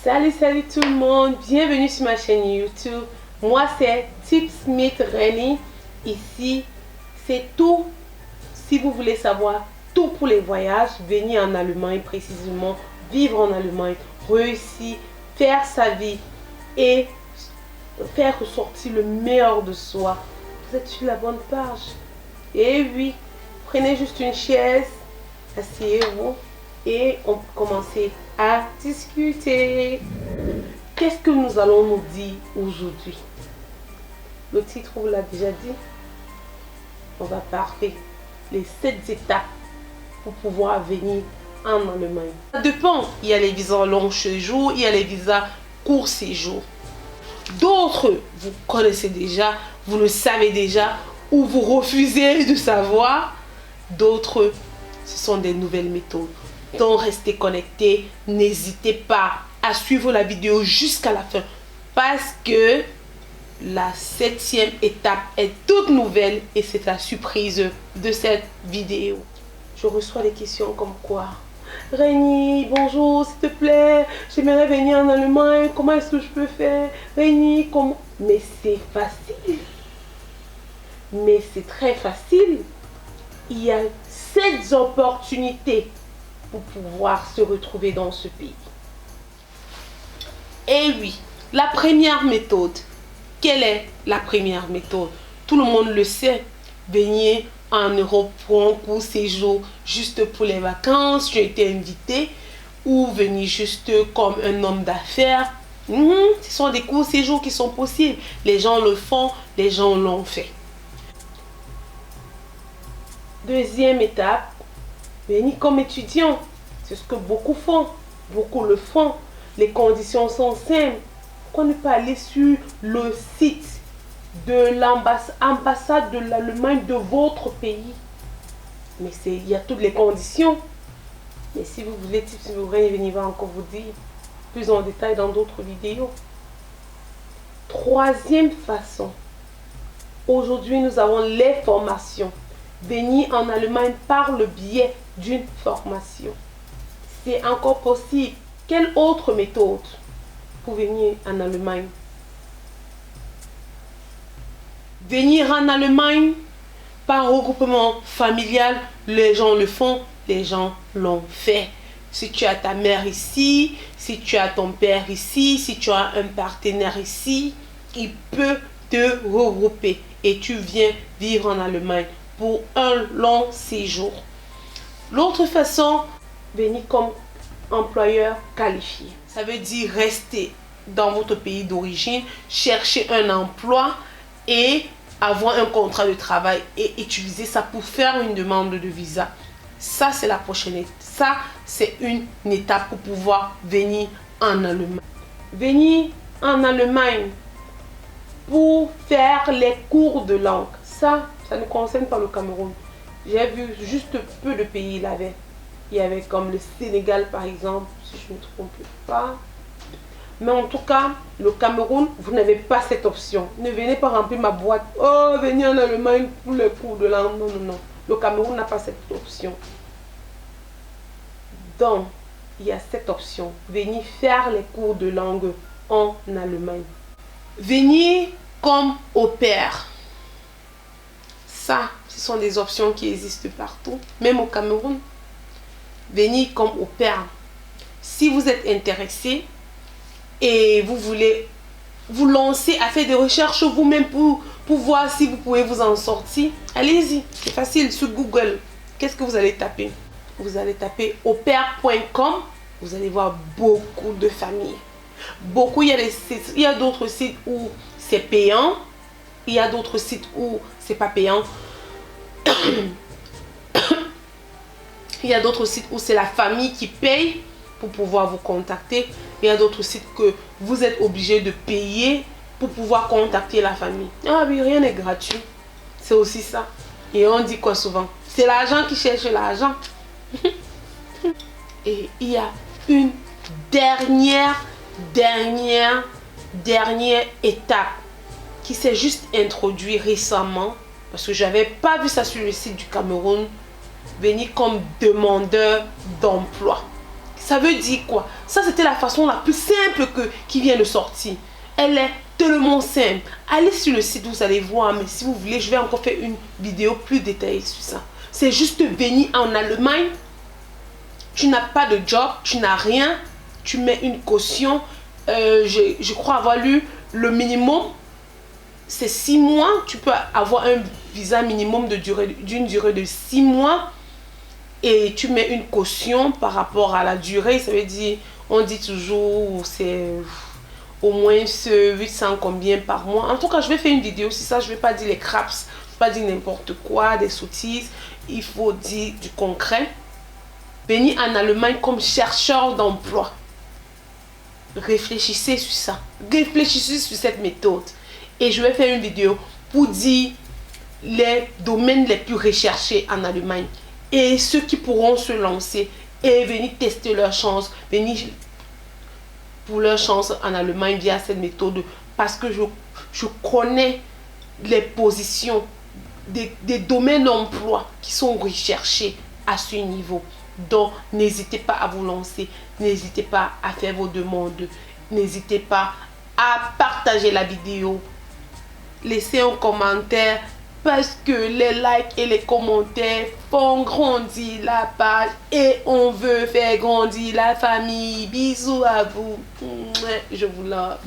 Salut tout le monde, bienvenue sur ma chaîne YouTube. Moi c'est Tipsmith Reni. Ici c'est tout. Si vous voulez savoir tout pour les voyages, venir en Allemagne précisément, vivre en Allemagne, réussir, faire sa vie et faire ressortir le meilleur de soi. Vous êtes sur la bonne page. Et oui, prenez juste une chaise, asseyez-vous et on peut commencer à discuter. Qu'est-ce que nous allons nous dire aujourd'hui? Le titre vous l'a déjà dit. On va parler les 7 étapes pour pouvoir venir en Allemagne. Ça dépend. Il y a les visas long séjour, il y a les visas court séjour. D'autres, vous connaissez déjà, vous le savez déjà, ou vous refusez de savoir. D'autres, ce sont des nouvelles méthodes. Donc restez connectés, n'hésitez pas à suivre la vidéo jusqu'à la fin parce que la 7e étape est toute nouvelle et c'est la surprise de cette vidéo. Je reçois des questions comme quoi: Reni, bonjour, s'il te plaît, j'aimerais venir en Allemagne, comment est-ce que je peux faire? Reni, comment? Mais c'est facile. Mais c'est très facile. Il y a 7 opportunités pour pouvoir se retrouver dans ce pays. Et oui, la première méthode. Quelle est la première méthode? Tout le monde le sait. Venir en Europe pour un court séjour juste pour les vacances, tu as été invité, ou venir juste comme un homme d'affaires. Ce sont des courts séjours qui sont possibles. Les gens le font, les gens l'ont fait. Deuxième étape, venir comme étudiant. C'est ce que beaucoup font. Beaucoup le font. Les conditions sont simples. Pourquoi ne pas aller sur le site de l'ambassade de l'Allemagne de votre pays? Mais il y a toutes les conditions. Mais si vous voulez, si vous voulez venir, va encore vous dire plus en détail dans d'autres vidéos. Troisième façon. Aujourd'hui, nous avons les formations. Venir en Allemagne par le biais d'une formation. C'est encore possible. Quelle autre méthode pour venir en Allemagne? Venir en Allemagne par regroupement familial, les gens le font, les gens l'ont fait. Si tu as ta mère ici, si tu as ton père ici, si tu as un partenaire ici, il peut te regrouper et tu viens vivre en Allemagne pour un long séjour. L'autre façon, venir comme employeur qualifié. Ça veut dire rester dans votre pays d'origine, chercher un emploi et avoir un contrat de travail et utiliser ça pour faire une demande de visa. Ça, c'est la prochaine étape. Ça, c'est une étape pour pouvoir venir en Allemagne. Venir en Allemagne pour faire les cours de langue. Ça ne concerne pas le Cameroun. J'ai vu juste peu de pays il y avait comme le Sénégal par exemple, si je ne me trompe pas. Mais en tout cas, le Cameroun, vous n'avez pas cette option. Ne venez pas remplir ma boîte. Oh, venez en Allemagne pour les cours de langue. Non, non, non. Le Cameroun n'a pas cette option. Donc, il y a cette option. Venir faire les cours de langue en Allemagne. Venir comme au pair. Ça, ce sont des options qui existent partout, même au Cameroun. Venir comme au pair. Si vous êtes intéressé et vous voulez vous lancer à faire des recherches vous-même pour voir si vous pouvez vous en sortir, allez-y, c'est facile. Sur Google, qu'est-ce que vous allez taper? Vous allez taper aupair.com, vous allez voir beaucoup de familles. Beaucoup, il y a d'autres sites où c'est payant, il y a d'autres sites où c'est pas payant. Il y a d'autres sites où c'est la famille qui paye pour pouvoir vous contacter. Il y a d'autres sites que vous êtes obligé de payer pour pouvoir contacter la famille. Ah oui, rien n'est gratuit. C'est aussi ça. Et on dit quoi souvent? C'est l'argent qui cherche l'argent. Et il y a une dernière étape qui s'est juste introduite récemment. Parce que je n'avais pas vu ça sur le site du Cameroun. Venir comme demandeur d'emploi. Ça veut dire quoi? Ça, c'était la façon la plus simple qui vient de sortir. Elle est tellement simple. Allez sur le site, vous allez voir. Mais si vous voulez, je vais encore faire une vidéo plus détaillée sur ça. C'est juste venir en Allemagne. Tu n'as pas de job, tu n'as rien. Tu mets une caution. Je crois avoir lu le minimum. C'est 6 mois. Tu peux avoir un visa minimum d'une durée de 6 mois. Et tu mets une caution par rapport à la durée. Ça veut dire, on dit toujours, c'est au moins 800 combien par mois. En tout cas, je vais faire une vidéo sur ça. Je ne vais pas dire les craps. Je ne vais pas dire n'importe quoi, des sottises. Il faut dire du concret. Venir en Allemagne comme chercheur d'emploi. Réfléchissez sur ça. Réfléchissez sur cette méthode. Et je vais faire une vidéo pour dire les domaines les plus recherchés en Allemagne. Et ceux qui pourront se lancer et venir tester leur chance, venir pour leur chance en Allemagne via cette méthode. Parce que je connais les positions des domaines d'emploi qui sont recherchés à ce niveau. Donc, n'hésitez pas à vous lancer. N'hésitez pas à faire vos demandes. N'hésitez pas à partager la vidéo. Laissez un commentaire. Parce que les likes et les commentaires font grandir la page et on veut faire grandir la famille. Bisous à vous. Je vous love.